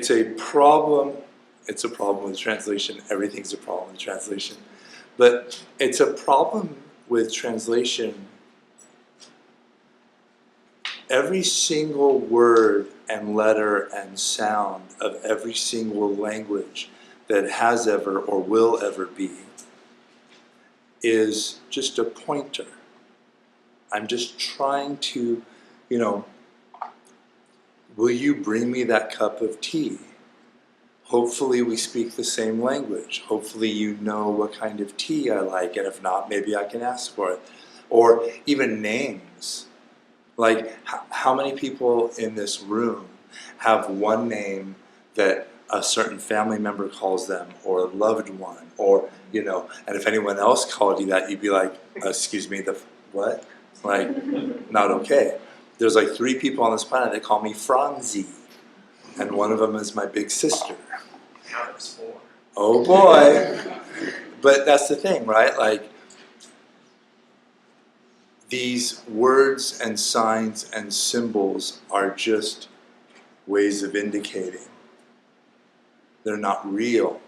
it's a problem. It's a problem with translation. Everything's a problem with translation. But it's a problem with translation. Every single word and letter and sound of every single language that has ever or will ever be is just a pointer. I'm just trying to, will you bring me that cup of tea? Hopefully we speak the same language. Hopefully you know what kind of tea I like, and if not, maybe I can ask for it. Or even names. Like, how many people in this room have one name that a certain family member calls them, or a loved one, or, and if anyone else called you that, you'd be like, excuse me, the what? Like, not okay. There's like 3 people on this planet that call me Franzi, and one of them is my big sister. Now it's 4. Oh boy. But that's the thing, right? Like, these words and signs and symbols are just ways of indicating. They're not real.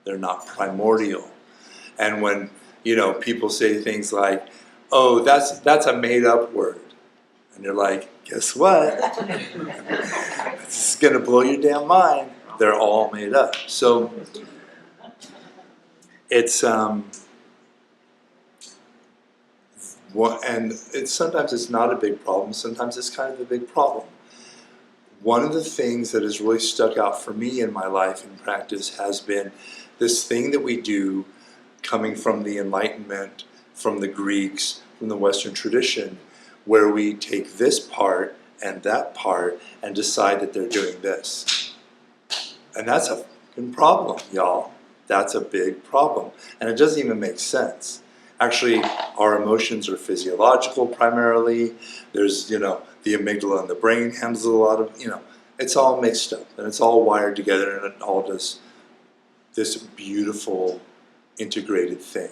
They're not primordial. And when, people say things like, oh, that's a made-up word. And you're like, guess what? This is going to blow your damn mind. They're all made up. So it's and sometimes it's not a big problem. Sometimes it's kind of a big problem. One of the things that has really stuck out for me in my life and practice has been this thing that we do coming from the Enlightenment, from the Greeks, from the Western tradition, where we take this part and that part and decide that they're doing this. And that's a fucking problem, y'all. That's a big problem. And it doesn't even make sense. Actually, our emotions are physiological primarily. There's, the amygdala in the brain handles a lot of, it's all mixed up. And it's all wired together, and it all does this beautiful integrated thing.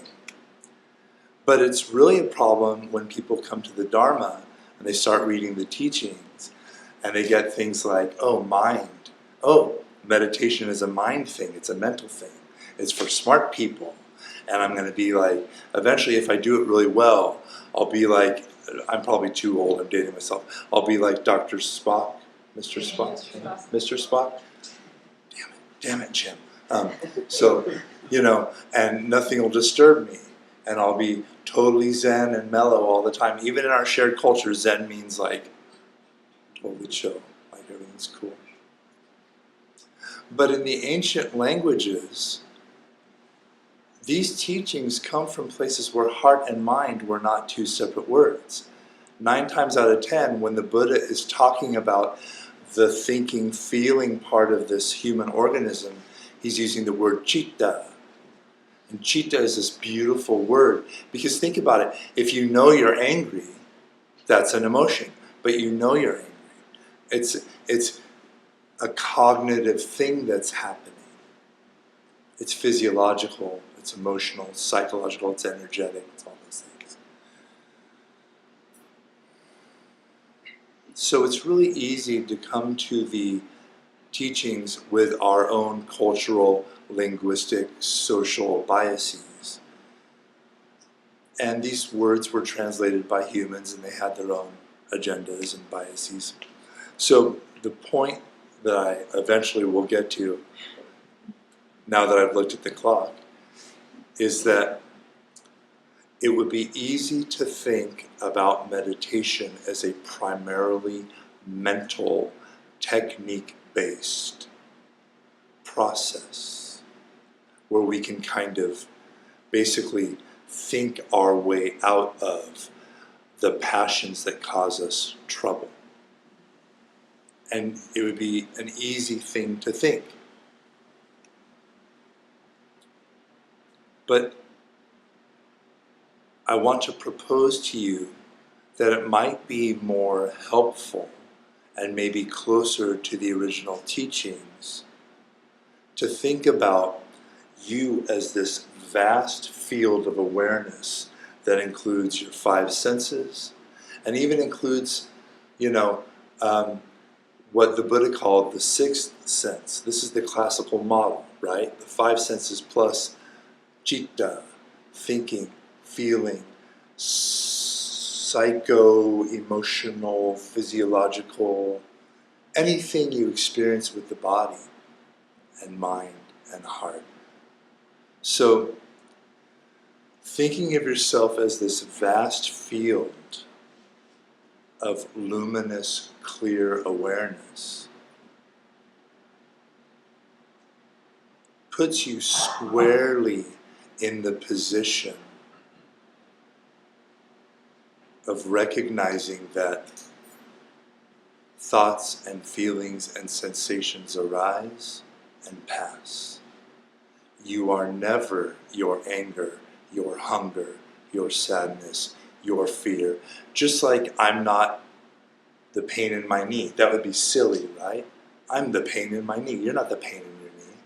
But it's really a problem when people come to the Dharma and they start reading the teachings and they get things like, oh, mind. Oh, meditation is a mind thing. It's a mental thing. It's for smart people. And I'm going to be like, eventually if I do it really well, I'll be like, I'm probably too old, I'm dating myself. I'll be like Dr. Spock, Mr. Spock, Mr. Spock. Damn it, Jim. And nothing will disturb me. And I'll be totally zen and mellow all the time. Even in our shared culture, zen means like totally chill, like everything's cool. But in the ancient languages, these teachings come from places where heart and mind were not 2 separate words. 9 times out of 10, when the Buddha is talking about the thinking, feeling part of this human organism, he's using the word citta. And citta is this beautiful word. Because think about it, if you know you're angry, that's an emotion. But you know you're angry. It's a cognitive thing that's happening. It's physiological, it's emotional, it's psychological, it's energetic, it's all those things. So it's really easy to come to the teachings with our own cultural, linguistic, social biases. And these words were translated by humans and they had their own agendas and biases. So the point that I eventually will get to, now that I've looked at the clock, is that it would be easy to think about meditation as a primarily mental, technique-based process where we can kind of basically think our way out of the passions that cause us trouble. And it would be an easy thing to think. But I want to propose to you that it might be more helpful and maybe closer to the original teachings to think about you as this vast field of awareness that includes your 5 senses and even includes, what the Buddha called the sixth sense. This is the classical model, right? The five senses plus Citta, thinking, feeling, psycho-emotional, physiological, anything you experience with the body and mind and heart. So, thinking of yourself as this vast field of luminous, clear awareness puts you squarely in the position of recognizing that thoughts and feelings and sensations arise and pass. You are never your anger, your hunger, your sadness, your fear. Just like I'm not the pain in my knee. That would be silly, right? I'm the pain in my knee. You're not the pain in your knee.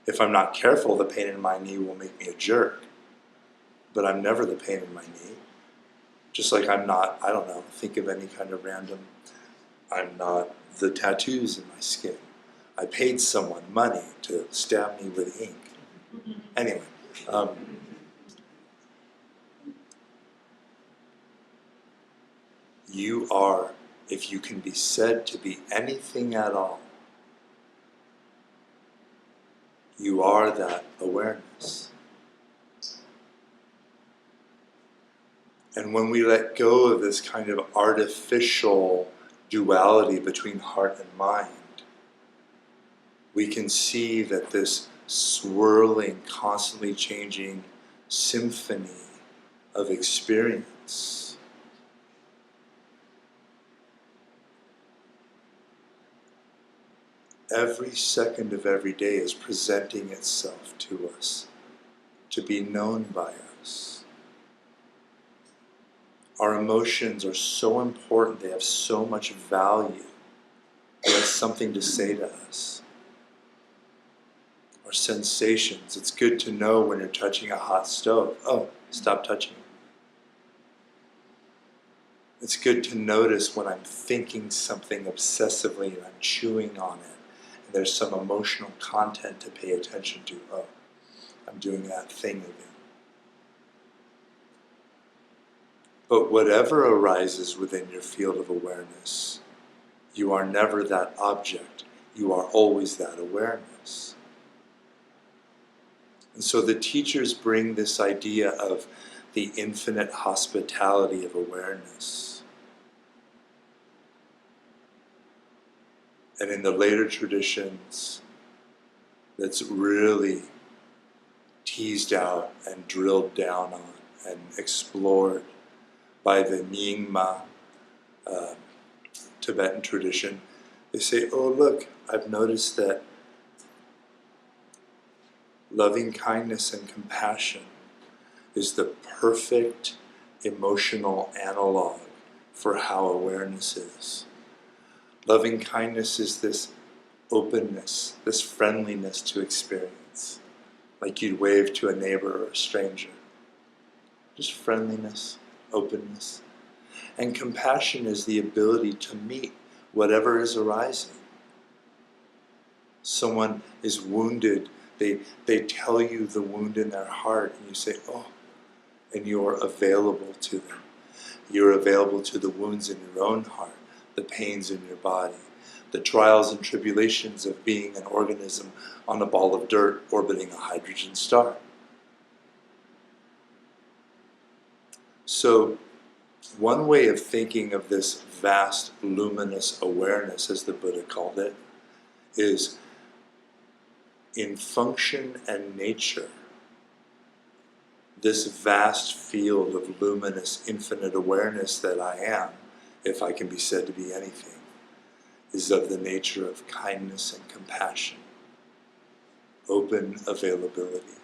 If I'm not careful, the pain in my knee will make me a jerk. But I'm never the pain in my knee. Just like I'm not, I don't know, think of any kind of random, I'm not the tattoos in my skin. I paid someone money to stab me with ink. Anyway, you are, if you can be said to be anything at all, you are that awareness. And when we let go of this kind of artificial duality between heart and mind, we can see that this swirling, constantly changing symphony of experience every second of every day is presenting itself to us, to be known by us. Our emotions are so important, they have so much value, they have something to say to us. Our sensations, it's good to know when you're touching a hot stove, oh, stop touching it. It's good to notice when I'm thinking something obsessively and I'm chewing on it, and there's some emotional content to pay attention to, oh, I'm doing that thing again. But whatever arises within your field of awareness, you are never that object. You are always that awareness. And so the teachers bring this idea of the infinite hospitality of awareness. And in the later traditions, that's really teased out and drilled down on and explored by the Nyingma Tibetan tradition. They say, oh look, I've noticed that loving kindness and compassion is the perfect emotional analog for how awareness is. Loving kindness is this openness, this friendliness to experience, like you'd wave to a neighbor or a stranger. Just friendliness, openness. And compassion is the ability to meet whatever is arising. Someone is wounded, they tell you the wound in their heart, and you say, oh, and you're available to them. You're available to the wounds in your own heart, the pains in your body, the trials and tribulations of being an organism on a ball of dirt orbiting a hydrogen star. So, one way of thinking of this vast luminous awareness, as the Buddha called it, is in function and nature, this vast field of luminous infinite awareness that I am, if I can be said to be anything, is of the nature of kindness and compassion, open availability.